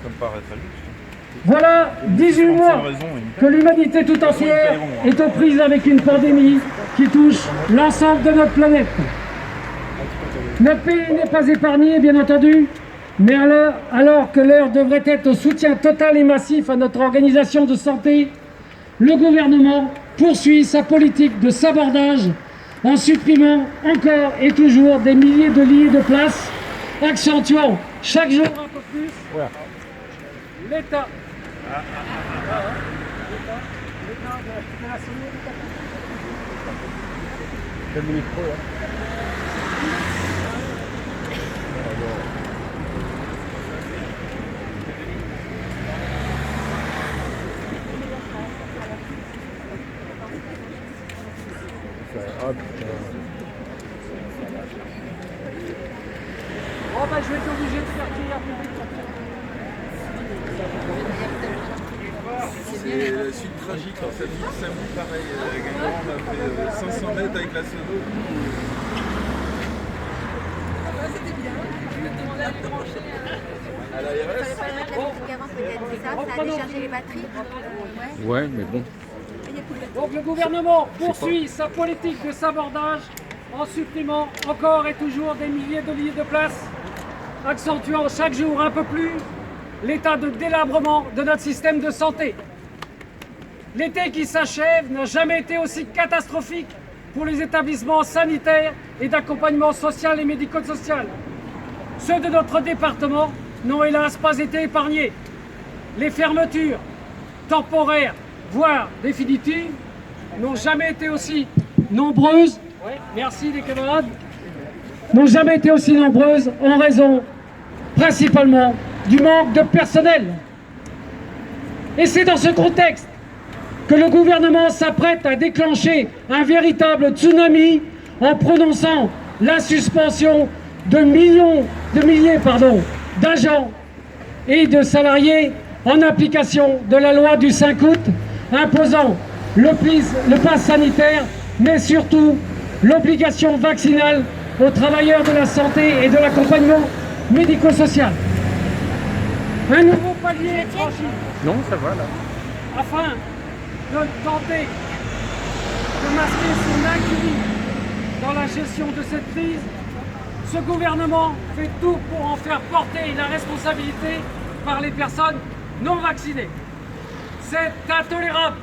Ça me paraît très juste. Voilà 18 mois que l'humanité tout entière est aux prises avec une pandémie qui touche l'ensemble de notre planète. Notre pays n'est pas épargné, bien entendu, mais alors que l'heure devrait être au soutien total et massif à notre organisation de santé, le gouvernement poursuit sa politique de sabordage en supprimant encore et toujours des milliers de lits et de places, accentuant chaque jour un peu plus l'État. Quel micro là? Oh bah je vais être obligé de faire crier public. C'est la suite tragique en fait. Samedi pareil, Guingamp on a fait 500 mètres avec la sono. C'était bien. Je me demandais à lui brancher. À l'ARS. Il fallait pas le mettre la musique avant, peut-être, c'est ça. Ça a déchargé les batteries. Ouais, mais bon. Donc le gouvernement poursuit sa politique de sabordage en supprimant encore et toujours des milliers de lits de place, accentuant chaque jour un peu plus l'état de délabrement de notre système de santé. L'été qui s'achève n'a jamais été aussi catastrophique pour les établissements sanitaires et d'accompagnement social et médico-social. Ceux de notre département n'ont hélas pas été épargnés. Les fermetures temporaires, voire définitives, n'ont jamais été aussi nombreuses. Merci les camarades. N'ont jamais été aussi nombreuses en raison principalement du manque de personnel. Et c'est dans ce contexte que le gouvernement s'apprête à déclencher un véritable tsunami en prononçant la suspension de milliers d'agents et de salariés en application de la loi du 5 août imposant le pass sanitaire, mais surtout l'obligation vaccinale aux travailleurs de la santé et de l'accompagnement médico-social. Un nouveau palier est franchi. Non, ça va là. Afin de tenter de masquer son incurie dans la gestion de cette crise, ce gouvernement fait tout pour en faire porter la responsabilité par les personnes non vaccinées. C'est intolérable.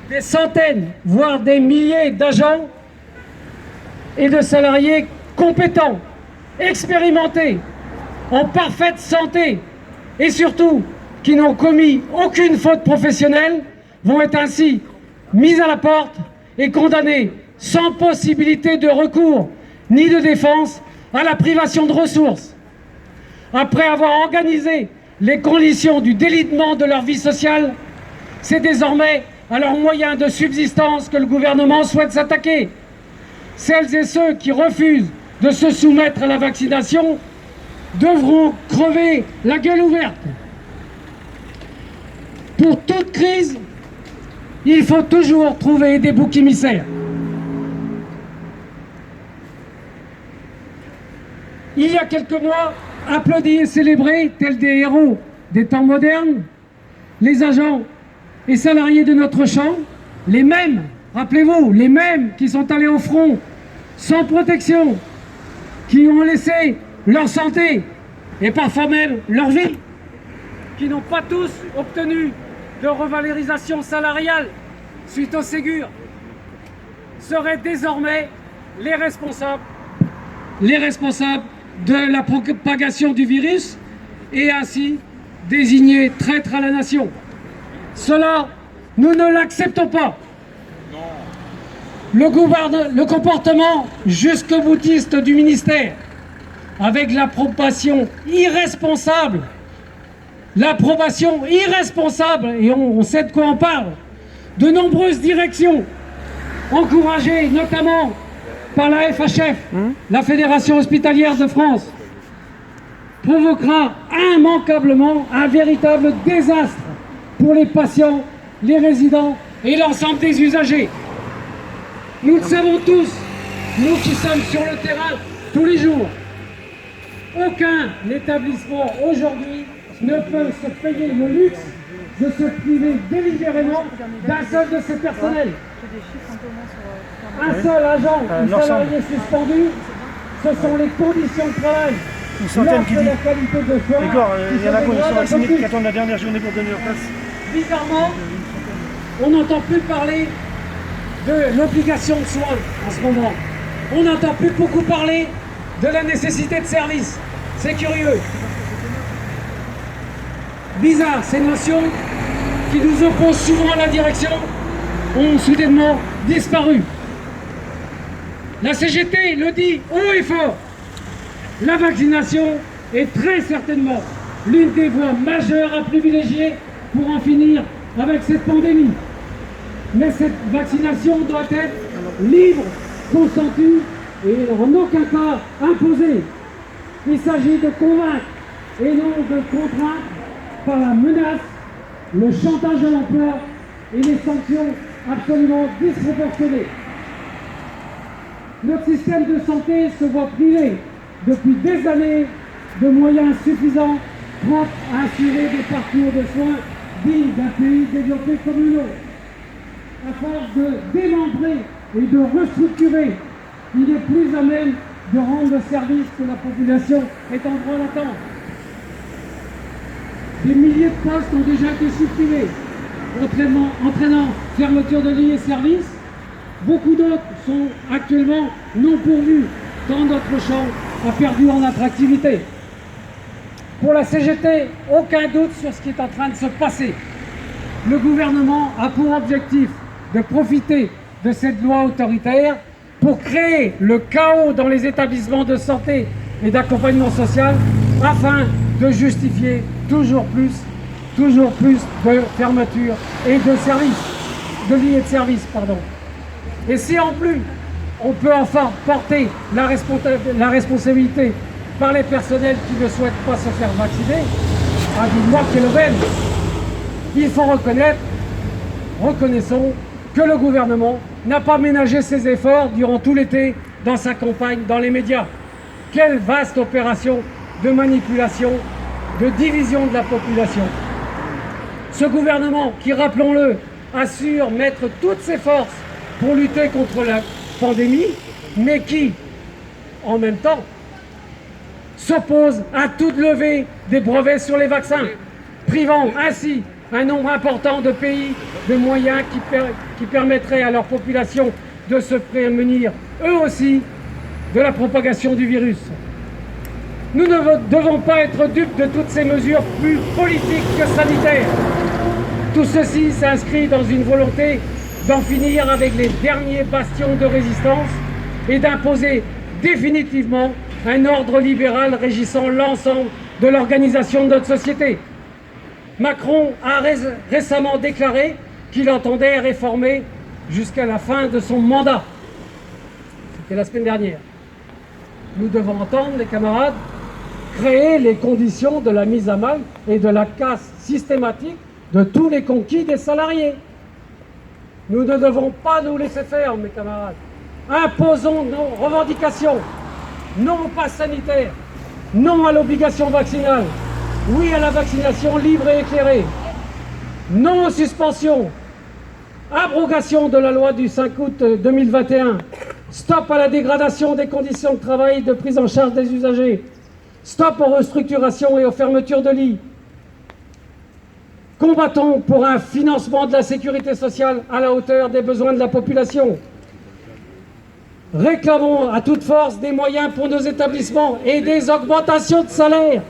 Des centaines, voire des milliers d'agents et de salariés compétents, expérimentés, en parfaite santé et surtout qui n'ont commis aucune faute professionnelle vont être ainsi mis à la porte et condamnés sans possibilité de recours ni de défense à la privation de ressources. Après avoir organisé les conditions du délitement de leur vie sociale, c'est désormais à leurs moyens de subsistance que le gouvernement souhaite s'attaquer. Celles et ceux qui refusent de se soumettre à la vaccination devront crever la gueule ouverte. Pour toute crise, il faut toujours trouver des boucs émissaires. Il y a quelques mois, applaudis et célébrés, tels des héros des temps modernes, les agents et salariés de notre champ, les mêmes, rappelez-vous, les mêmes qui sont allés au front sans protection, qui ont laissé leur santé et parfois même leur vie, qui n'ont pas tous obtenu de revalorisation salariale suite au Ségur, seraient désormais les responsables de la propagation du virus et ainsi désignés traîtres à la nation. Cela, nous ne l'acceptons pas. Le comportement jusque-boutiste du ministère, avec l'approbation irresponsable, et on sait de quoi on parle, de nombreuses directions, encouragées notamment par la FHF, la Fédération Hospitalière de France, provoquera immanquablement un véritable désastre pour les patients, les résidents et l'ensemble des usagers. Nous le savons tous, nous qui sommes sur le terrain tous les jours. Aucun établissement aujourd'hui ne peut se payer le luxe de se priver délibérément d'un seul de ses personnels. Un seul agent ou salarié suspendu, ce sont les conditions de travail. Une centaine qui dit. La qualité de soins. D'accord, il y en a qui sont vaccinés qui attendent la dernière journée pour donner leur place. Bizarrement, on n'entend plus parler de l'obligation de soins en ce moment. On n'entend plus beaucoup parler de la nécessité de service. C'est curieux. Bizarre, ces notions qui nous opposent souvent à la direction ont soudainement disparu. La CGT le dit haut et fort. La vaccination est très certainement l'une des voies majeures à privilégier pour en finir avec cette pandémie. Mais cette vaccination doit être libre, consentie et en aucun cas imposée. Il s'agit de convaincre et non de contraindre par la menace, le chantage à l'emploi et les sanctions absolument disproportionnées. Notre système de santé se voit privé depuis des années de moyens suffisants propres à assurer des parcours de soins dignes d'un pays développé comme le nôtre. À force de démembrer et de restructurer, il est plus à même de rendre le service que la population est en droit d'attendre. Des milliers de postes ont déjà été supprimés, entraînant fermeture de lits et services. Beaucoup d'autres sont actuellement non pourvus, tant notre champ a perdu en attractivité. Pour la CGT, aucun doute sur ce qui est en train de se passer. Le gouvernement a pour objectif de profiter de cette loi autoritaire pour créer le chaos dans les établissements de santé et d'accompagnement social afin de justifier toujours plus de fermetures et de services, de lits et de services, pardon. Et si en plus, on peut enfin porter la responsabilité par les personnels qui ne souhaitent pas se faire vacciner, à du moi qui le veine, il faut reconnaissons que le gouvernement n'a pas ménagé ses efforts durant tout l'été dans sa campagne dans les médias. Quelle vaste opération de manipulation, de division de la population. Ce gouvernement qui, rappelons-le, assure mettre toutes ses forces pour lutter contre la pandémie, mais qui, en même temps, s'oppose à toute levée des brevets sur les vaccins, privant ainsi un nombre important de pays de moyens qui permettraient à leur population de se prémunir, eux aussi, de la propagation du virus. Nous ne devons pas être dupes de toutes ces mesures plus politiques que sanitaires. Tout ceci s'inscrit dans une volonté d'en finir avec les derniers bastions de résistance et d'imposer définitivement un ordre libéral régissant l'ensemble de l'organisation de notre société. Macron a récemment déclaré qu'il entendait réformer jusqu'à la fin de son mandat. C'était la semaine dernière. Nous devons entendre, les camarades, créer les conditions de la mise à mal et de la casse systématique de tous les conquis des salariés. Nous ne devons pas nous laisser faire, mes camarades. Imposons nos revendications. Non au pass sanitaire. Non à l'obligation vaccinale. Oui à la vaccination libre et éclairée. Non aux suspensions. Abrogation de la loi du 5 août 2021. Stop à la dégradation des conditions de travail et de prise en charge des usagers. Stop aux restructurations et aux fermetures de lits. Combattons pour un financement de la sécurité sociale à la hauteur des besoins de la population. Réclamons à toute force des moyens pour nos établissements et des augmentations de salaire.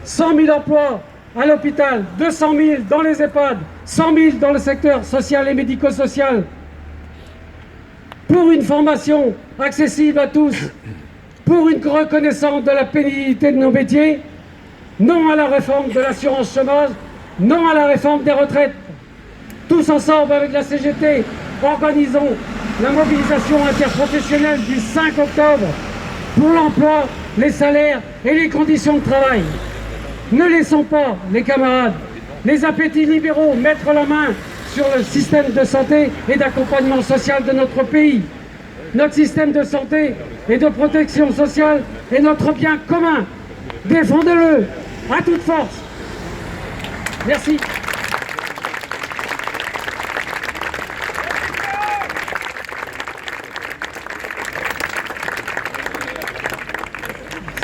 100 000 emplois à l'hôpital, 200 000 dans les EHPAD, 100 000 dans le secteur social et médico-social. Pour une formation accessible à tous, pour une reconnaissance de la pénibilité de nos métiers, non à la réforme de l'assurance chômage, non à la réforme des retraites. Tous ensemble avec la CGT, organisons la mobilisation interprofessionnelle du 5 octobre pour l'emploi, les salaires et les conditions de travail. Ne laissons pas, les camarades, les appétits libéraux mettre la main sur le système de santé et d'accompagnement social de notre pays. Notre système de santé et de protection sociale est notre bien commun. Défendez-le à toute force. Merci.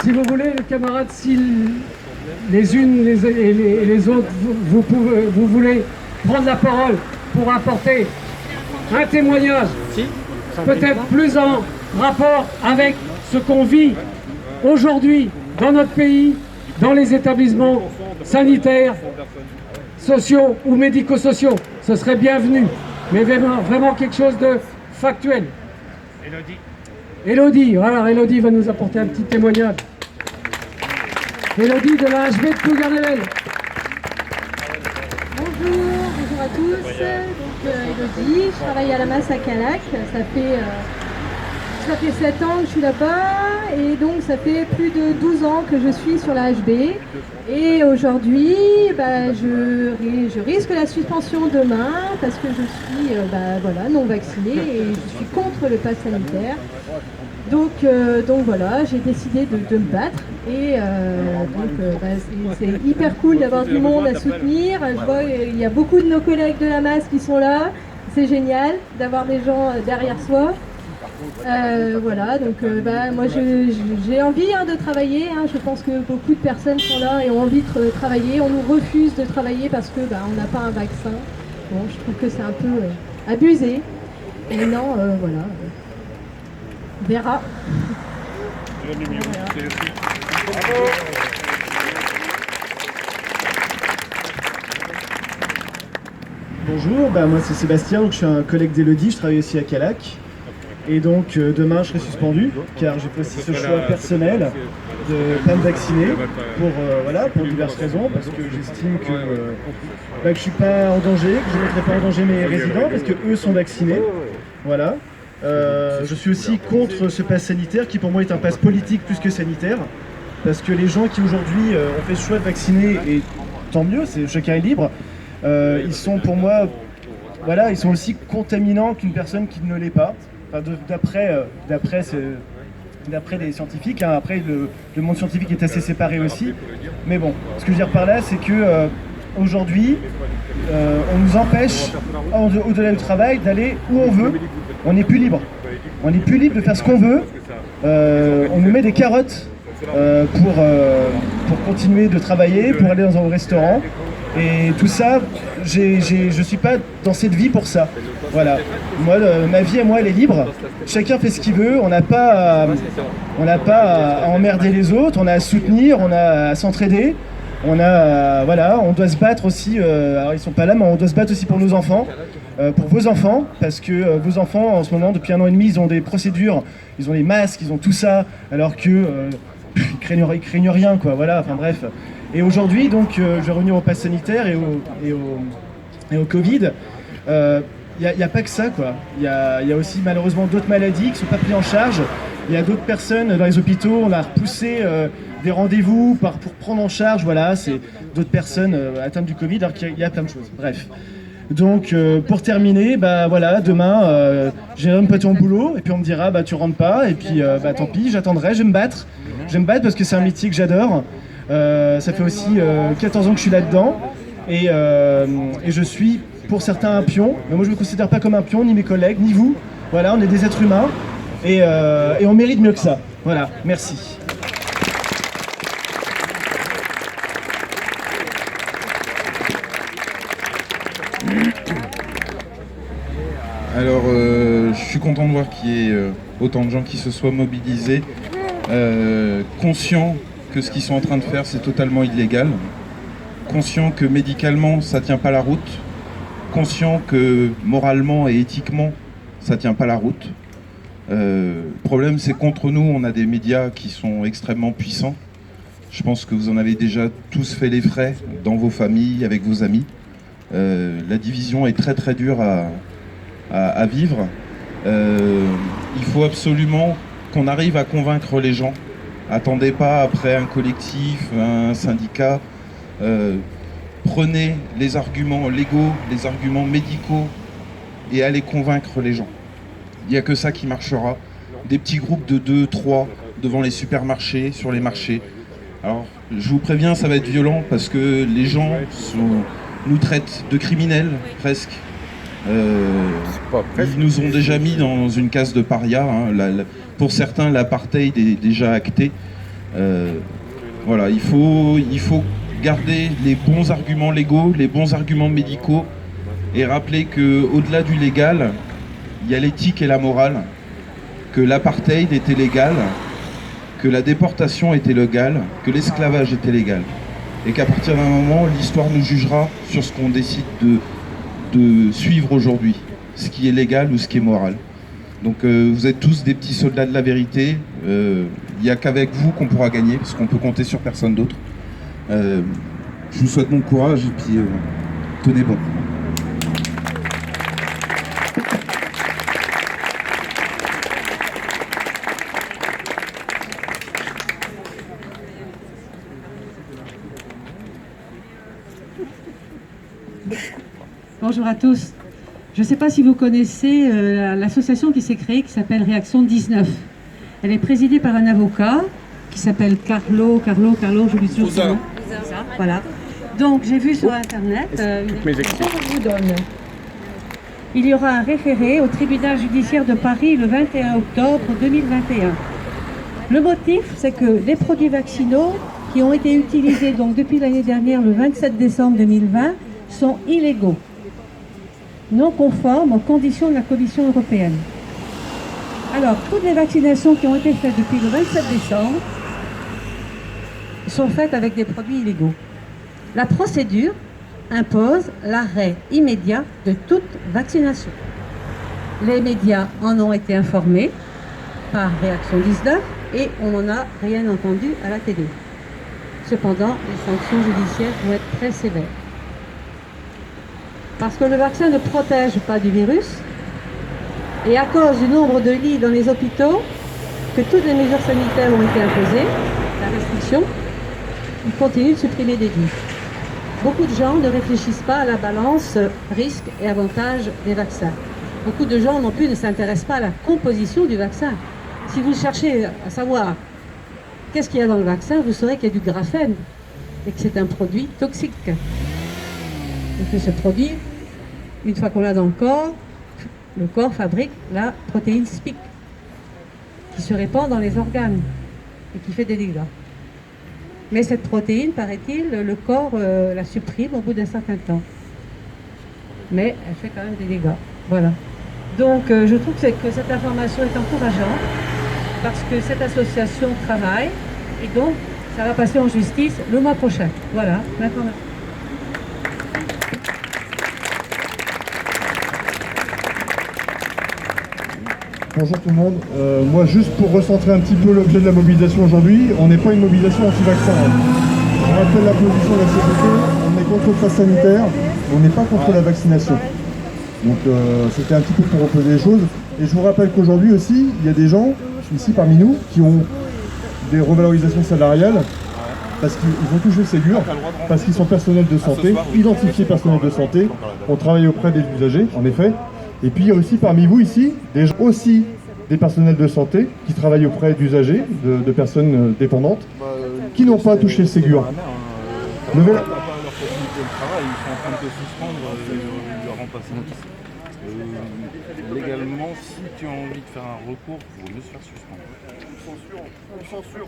Si vous voulez, les camarades, si les unes et les autres, vous voulez prendre la parole pour apporter un témoignage, peut-être plus en rapport avec ce qu'on vit aujourd'hui dans notre pays, dans les établissements sanitaires, sociaux ou médico-sociaux, ce serait bienvenu, mais vraiment quelque chose de factuel. Élodie, voilà, Élodie va nous apporter un petit témoignage. Élodie de la HB de Plougarnel. Bonjour à tous. Donc Élodie, je travaille à la masse à Calac. Ça fait 7 ans que je suis là-bas et donc ça fait plus de 12 ans que je suis sur la HB. Et aujourd'hui, je risque la suspension demain parce que je suis non vaccinée et je suis contre le pass sanitaire. Donc voilà, j'ai décidé de me battre et c'est hyper cool d'avoir du monde à soutenir. Je vois il y a beaucoup de nos collègues de la masse qui sont là, c'est génial d'avoir des gens derrière soi. Voilà, donc moi j'ai envie de travailler, je pense que beaucoup de personnes sont là et ont envie de travailler. On nous refuse de travailler parce que on n'a pas un vaccin. Bon, je trouve que c'est un peu abusé. Et non, voilà. Verra. Bonjour, moi c'est Sébastien, donc je suis un collègue d'Élodie, je travaille aussi à Calac. Et donc demain je serai suspendu car j'ai fait aussi ce choix personnel de ne pas me vacciner pour diverses raisons, parce que j'estime que je ne suis pas en danger, que je ne mettrai pas en danger mes résidents parce qu'eux sont vaccinés. Voilà. Je suis aussi contre ce pass sanitaire qui pour moi est un pass politique plus que sanitaire, parce que les gens qui aujourd'hui ont fait ce choix de vacciner, et tant mieux, chacun est libre, ils sont pour moi, ils sont aussi contaminants qu'une personne qui ne l'est pas, enfin, d'après les scientifiques, après le monde scientifique est assez séparé aussi, mais bon, ce que je veux dire par là c'est que aujourd'hui on nous empêche, au-delà du travail, d'aller où on veut. On n'est plus libre. On n'est plus libre de faire ce qu'on veut. On nous met des carottes pour continuer de travailler, pour aller dans un restaurant. Et tout ça, je suis pas dans cette vie pour ça. Voilà. Moi, ma vie à moi, elle est libre. Chacun fait ce qu'il veut. On n'a pas à emmerder les autres. On a à soutenir, on a à s'entraider. On doit se battre aussi, alors ils sont pas là, mais on doit se battre aussi pour nos enfants, pour vos enfants, parce que vos enfants, en ce moment, depuis 1 an et demi, ils ont des procédures, ils ont des masques, ils ont tout ça, alors que ils craignent rien, quoi, voilà, enfin bref. Et aujourd'hui, donc, je vais revenir au pass sanitaire et au Covid. Il n'y a pas que ça, quoi. Il y a aussi malheureusement d'autres maladies qui ne sont pas prises en charge. Il y a d'autres personnes dans les hôpitaux, on a repoussé des rendez-vous pour prendre en charge, voilà, c'est d'autres personnes atteintes du Covid, alors qu'il y a plein de choses. Bref. Donc pour terminer, demain j'irai me poser au boulot et puis on me dira tu rentres pas et puis tant pis, j'attendrai, je vais me battre. Je vais me battre parce que c'est un métier que j'adore. Ça fait aussi 14 ans que je suis là-dedans et je suis pour certains un pion, mais moi je me considère pas comme un pion, ni mes collègues, ni vous. Voilà, on est des êtres humains et on mérite mieux que ça. Voilà, merci. Alors, je suis content de voir qu'il y ait autant de gens qui se soient mobilisés, conscients que ce qu'ils sont en train de faire, c'est totalement illégal, conscients que médicalement, ça tient pas la route, conscients que moralement et éthiquement, ça tient pas la route. Le problème, c'est qu'entre nous, on a des médias qui sont extrêmement puissants. Je pense que vous en avez déjà tous fait les frais dans vos familles, avec vos amis. La division est très très dure à vivre. Il faut absolument qu'on arrive à convaincre les gens. Attendez pas après un collectif, un syndicat. Prenez les arguments légaux, les arguments médicaux et allez convaincre les gens. Il n'y a que ça qui marchera. Des petits groupes de 2, 3 devant les supermarchés, sur les marchés. Alors, je vous préviens, ça va être violent parce que les gens nous traitent de criminels, presque. Ils nous ont déjà mis dans une case de paria. Hein. Pour certains, l'apartheid est déjà acté. Voilà, il faut garder les bons arguments légaux, les bons arguments médicaux et rappeler qu'au-delà du légal, il y a l'éthique et la morale, que l'apartheid était légal, que la déportation était légale, que l'esclavage était légal. Et qu'à partir d'un moment, l'histoire nous jugera sur ce qu'on décide de suivre aujourd'hui, ce qui est légal ou ce qui est moral. Donc vous êtes tous des petits soldats de la vérité, il n'y a qu'avec vous qu'on pourra gagner, parce qu'on peut compter sur personne d'autre. Je vous souhaite bon courage et puis tenez bon. Bonjour à tous. Je ne sais pas si vous connaissez l'association qui s'est créée qui s'appelle Réaction 19. Elle est présidée par un avocat qui s'appelle Carlo, je lui suis son nom. Voilà. Donc j'ai vu sur internet une explication que je vous donne. Il y aura un référé au tribunal judiciaire de Paris le 21 octobre 2021. Le motif, c'est que les produits vaccinaux qui ont été utilisés donc depuis l'année dernière, le 27 décembre 2020, sont illégaux, non conformes aux conditions de la Commission européenne. Alors, toutes les vaccinations qui ont été faites depuis le 27 décembre sont faites avec des produits illégaux. La procédure impose l'arrêt immédiat de toute vaccination. Les médias en ont été informés par Réaction 19 et on n'en a rien entendu à la télé. Cependant, les sanctions judiciaires vont être très sévères. Parce que le vaccin ne protège pas du virus, et à cause du nombre de lits dans les hôpitaux, que toutes les mesures sanitaires ont été imposées, la restriction, il continue de supprimer des lits. Beaucoup de gens ne réfléchissent pas à la balance risques et avantages des vaccins. Beaucoup de gens non plus ne s'intéressent pas à la composition du vaccin. Si vous cherchez à savoir qu'est-ce qu'il y a dans le vaccin, vous saurez qu'il y a du graphène et que c'est un produit toxique. Et que ce produit, une fois qu'on l'a dans le corps fabrique la protéine SPIC qui se répand dans les organes et qui fait des dégâts. Mais cette protéine, paraît-il, le corps la supprime au bout d'un certain temps. Mais elle fait quand même des dégâts. Voilà. Donc je trouve que cette information est encourageante parce que cette association travaille et donc ça va passer en justice le mois prochain. Voilà l'information. Bonjour tout le monde. Moi, juste pour recentrer un petit peu l'objet de la mobilisation aujourd'hui, on n'est pas une mobilisation anti-vaccin. Je rappelle la position de la CGT, on est contre le pass sanitaire, on n'est pas contre la vaccination. Donc c'était un petit peu pour reposer les choses. Et je vous rappelle qu'aujourd'hui aussi, il y a des gens, ici parmi nous, qui ont des revalorisations salariales parce qu'ils ont touché le Ségur, parce qu'ils sont personnels de santé, identifiés personnels de santé, ont travaillé auprès des usagers, en effet. Et puis il y a aussi parmi vous ici, des personnels de santé qui travaillent auprès d'usagers, de personnes dépendantes, qui n'ont pas touché le Ségur. Ils sont en train de te suspendre et leur en passer un 10. Légalement, si tu as envie de faire un recours, il vaut mieux se faire suspendre. On censure.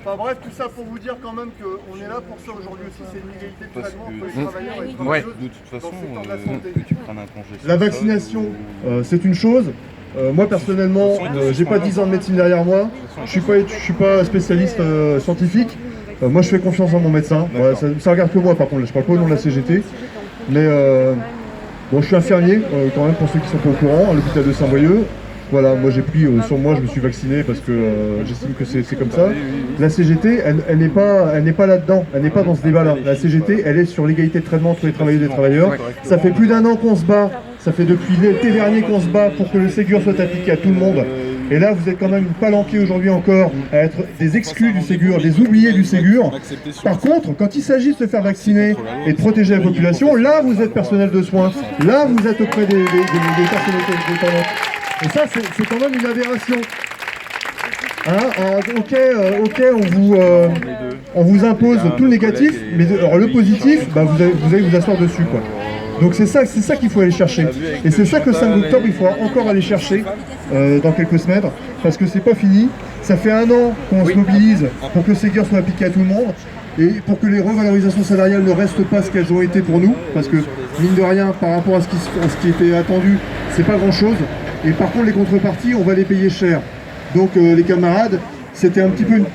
Enfin bref, tout ça pour vous dire quand même qu'on est là pour ça aujourd'hui aussi, c'est une égalité de traitement entre les travailleurs et les travailleuses de toute façon, dans le secteur de la santé. que tu prennes un congé. La vaccination, c'est une chose. Moi personnellement, j'ai pas 10 ans de médecine derrière moi. Je suis pas spécialiste scientifique. Moi je fais confiance en mon médecin. Voilà, ça regarde que moi par contre, je parle pas au nom de la CGT. Mais bon, je suis infirmier quand même pour ceux qui sont pas au courant, à l'hôpital de Saint-Brieuc. Voilà, moi j'ai pris sur moi, je me suis vacciné parce que j'estime que c'est comme ça. La CGT, elle n'est pas là-dedans, elle n'est pas dans ce débat-là. La CGT, elle est sur l'égalité de traitement entre les travailleuses et les travailleurs. Ça fait plus d'1 an qu'on se bat, ça fait depuis l'été dernier qu'on se bat pour que le Ségur soit appliqué à tout le monde. Et là, vous êtes quand même palanqués aujourd'hui encore à être des exclus du Ségur, des oubliés du Ségur. Par contre, quand il s'agit de se faire vacciner et de protéger la population, là, vous êtes personnel de soins. Là, vous êtes auprès des personnalités dépendantes. Et ça, c'est quand même une aberration. Hein, ok, on vous impose tout le négatif, mais alors le positif, bah, vous allez vous asseoir dessus, quoi. Donc c'est ça qu'il faut aller chercher. Et c'est ça que le 5 octobre, il faudra encore aller chercher dans quelques semaines, parce que c'est pas fini. Ça fait 1 an qu'on se mobilise pour que le Ségur soit appliqué à tout le monde, et pour que les revalorisations salariales ne restent pas ce qu'elles ont été pour nous, parce que, mine de rien, par rapport à ce qui était attendu, c'est pas grand-chose. Et par contre, les contreparties, on va les payer cher. Donc les camarades, c'était un petit peu une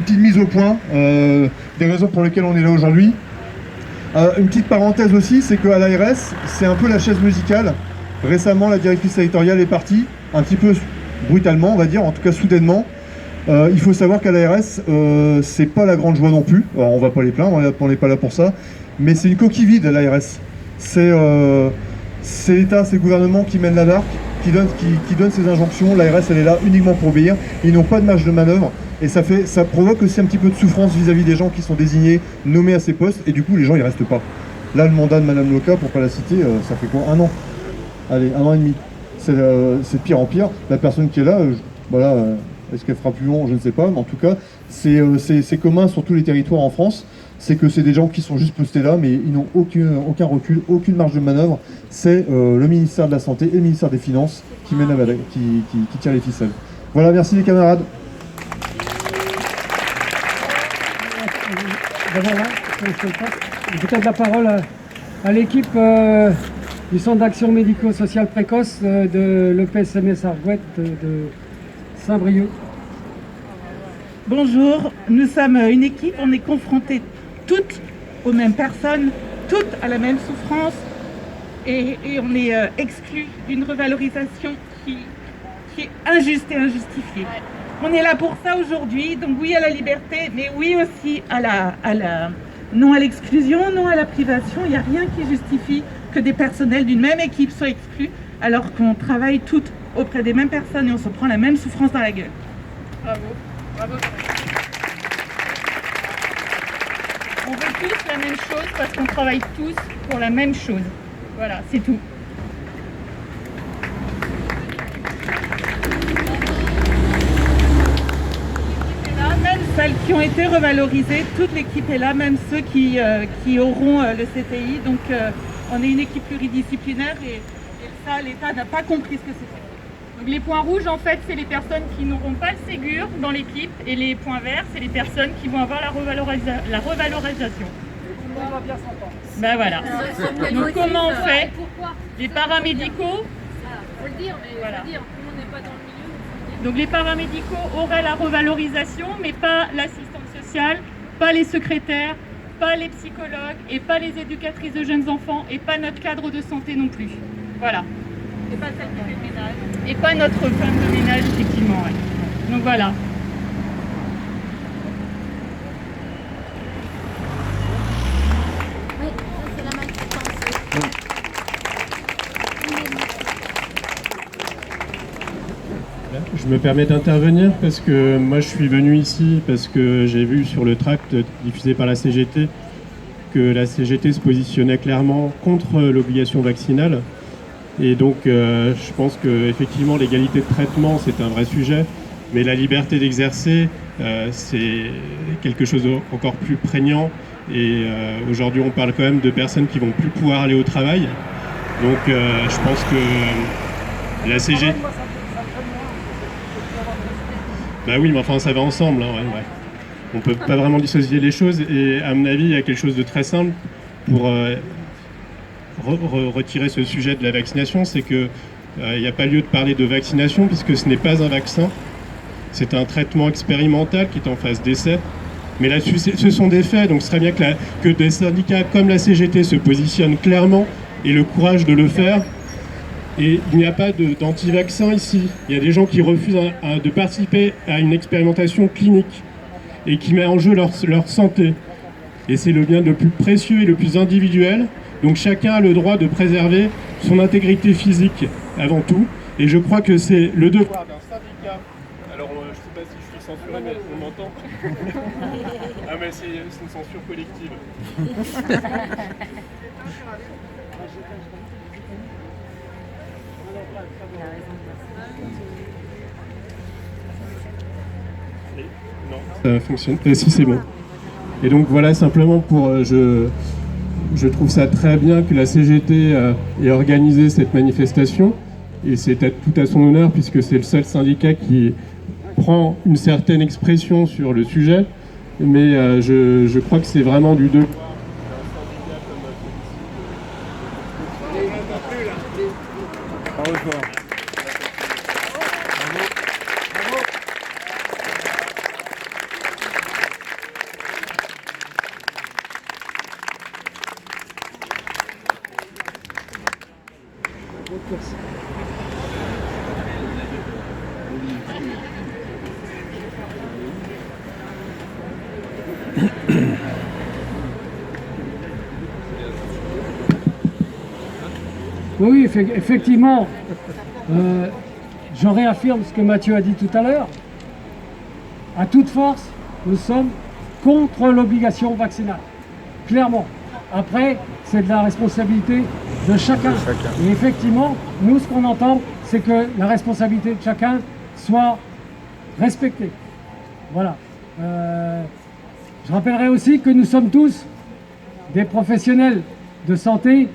petite mise au point des raisons pour lesquelles on est là aujourd'hui. Une petite parenthèse aussi, c'est qu'à l'ARS, c'est un peu la chaise musicale. Récemment, la directrice territoriale est partie, un petit peu brutalement, on va dire, en tout cas soudainement. Il faut savoir qu'à l'ARS, c'est pas la grande joie non plus. Alors, on va pas les plaindre, on n'est pas là pour ça. Mais c'est une coquille vide à l'ARS. C'est l'État, c'est le gouvernement qui mène la barque, qui donne ses injonctions. L'ARS, elle est là uniquement pour obéir. Ils n'ont pas de marge de manœuvre. Et ça provoque aussi un petit peu de souffrance vis-à-vis des gens qui sont désignés, nommés à ces postes. Et du coup, les gens, ils restent pas. Là, le mandat de Madame Loca, pour pas la citer, ça fait quoi? 1 an. Allez, 1 an et demi. C'est de pire en pire. La personne qui est là, voilà, est-ce qu'elle fera plus long? Je ne sais pas. Mais en tout cas, c'est commun sur tous les territoires en France. C'est que c'est des gens qui sont juste postés là, mais ils n'ont aucun recul, aucune marge de manœuvre. C'est le ministère de la Santé et le ministère des Finances qui mènent qui tirent les ficelles. Voilà, merci les camarades. Peut-être la parole à l'équipe du Centre d'action médico-sociale précoce de l'EPSMS Argouette de Saint-Brieuc. Bonjour, nous sommes une équipe, on est confrontés toutes aux mêmes personnes, toutes à la même souffrance et on est exclus d'une revalorisation qui est injuste et injustifiée. On est là pour ça aujourd'hui, donc oui à la liberté, mais oui aussi non à l'exclusion, non à la privation. Il n'y a rien qui justifie que des personnels d'une même équipe soient exclus alors qu'on travaille toutes auprès des mêmes personnes et on se prend la même souffrance dans la gueule. Bravo, bravo. On veut tous la même chose parce qu'on travaille tous pour la même chose. Voilà, c'est tout. Même celles qui ont été revalorisées, toute l'équipe est là, même ceux qui auront le CTI. Donc on est une équipe pluridisciplinaire et ça, l'État n'a pas compris ce que c'était. Donc les points rouges, en fait, c'est les personnes qui n'auront pas le Ségur dans l'équipe et les points verts, c'est les personnes qui vont avoir la revalorisation. On va bien s'entendre. Ben voilà. Donc comment on fait? Les paramédicaux, Faut le dire, mais voilà. faut le dire, tout le monde n'est pas dans le milieu. Donc les paramédicaux auraient la revalorisation, mais pas l'assistante sociale, pas les secrétaires, pas les psychologues et pas les éducatrices de jeunes enfants et pas notre cadre de santé non plus. Voilà. Et pas celle qui fait le ménage. Et pas notre femme de ménage, effectivement. Ouais. Donc voilà. Oui, ça c'est la maltraitance. Je me permets d'intervenir parce que moi je suis venu ici parce que j'ai vu sur le tract diffusé par la CGT que la CGT se positionnait clairement contre l'obligation vaccinale. Et donc je pense qu'effectivement l'égalité de traitement c'est un vrai sujet, mais la liberté d'exercer c'est quelque chose encore plus prégnant. Et aujourd'hui on parle quand même de personnes qui vont plus pouvoir aller au travail. Donc je pense que la CGT... Bah oui, mais enfin ça va ensemble, hein, ouais. On peut pas vraiment dissocier les choses et à mon avis il y a quelque chose de très simple pour retirer ce sujet de la vaccination, c'est que il n'y a pas lieu de parler de vaccination puisque ce n'est pas un vaccin, c'est un traitement expérimental qui est en phase d'essai. Mais là-dessus ce sont des faits, donc ce serait bien que des syndicats comme la CGT se positionnent clairement et le courage de le faire. Et il n'y a pas d'anti-vaccin ici. Il y a des gens qui refusent de participer à une expérimentation clinique et qui met en jeu leur santé. Et c'est le bien le plus précieux et le plus individuel. Donc chacun a le droit de préserver son intégrité physique avant tout. Et je crois que c'est le devoir d'un syndicat. Alors je ne sais pas si je suis censuré, mais on m'entend. Ah mais c'est une censure collective. Ça fonctionne. Si c'est bon. Et donc voilà, simplement pour... je trouve ça très bien que la CGT ait organisé cette manifestation. Et c'est tout à son honneur, puisque c'est le seul syndicat qui prend une certaine expression sur le sujet. Mais je crois que c'est vraiment du devoir. Oui, effectivement, je réaffirme ce que Mathieu a dit tout à l'heure. À toute force, nous sommes contre l'obligation vaccinale. Clairement. Après, c'est de la responsabilité de chacun. Et effectivement, nous, ce qu'on entend, c'est que la responsabilité de chacun soit respectée. Voilà. Je rappellerai aussi que nous sommes tous des professionnels de santé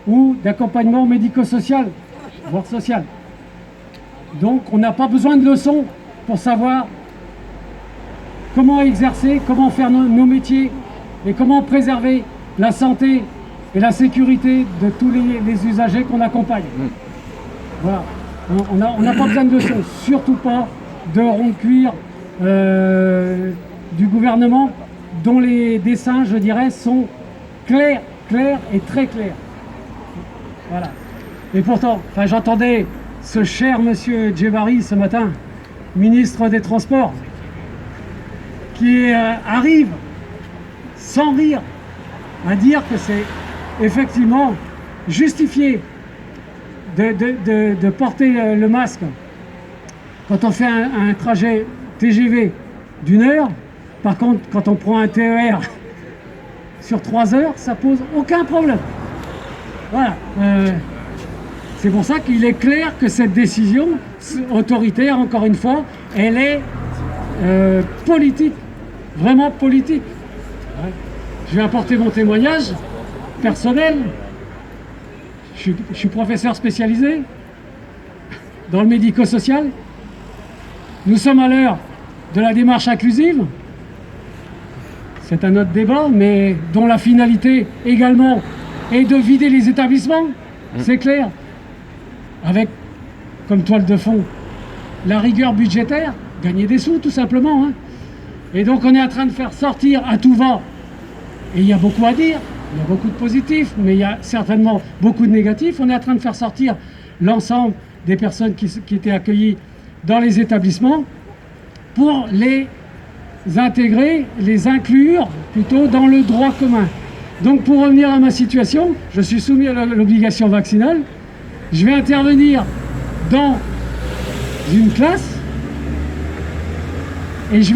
ou d'accompagnement médico-social, voire social. Donc on n'a pas besoin de leçons pour savoir comment exercer, comment faire nos métiers et comment préserver la santé et la sécurité de tous les usagers qu'on accompagne. Voilà. On n'a pas besoin de leçons, surtout pas de rond de cuir du gouvernement dont les dessins, je dirais, sont clairs et très clairs. Voilà. Et pourtant, j'entendais ce cher monsieur Djebari ce matin, ministre des Transports, qui arrive sans rire à dire que c'est effectivement justifié de porter le masque quand on fait un trajet TGV d'1 heure. Par contre, quand on prend un TER sur 3 heures, ça pose aucun problème. Voilà. C'est pour ça qu'il est clair que cette décision autoritaire, encore une fois, elle est politique, vraiment politique. Ouais. Je vais apporter mon témoignage personnel. Je suis professeur spécialisé dans le médico-social. Nous sommes à l'heure de la démarche inclusive. C'est un autre débat, mais dont la finalité également est de vider les établissements, c'est clair. Avec, comme toile de fond, la rigueur budgétaire, gagner des sous tout simplement. Hein. Et donc on est en train de faire sortir à tout va, et il y a beaucoup à dire, il y a beaucoup de positifs, mais il y a certainement beaucoup de négatifs. On est en train de faire sortir l'ensemble des personnes qui étaient accueillies dans les établissements pour les intégrer, les inclure plutôt dans le droit commun. Donc pour revenir à ma situation, je suis soumis à l'obligation vaccinale. Je vais intervenir dans une classe et je vais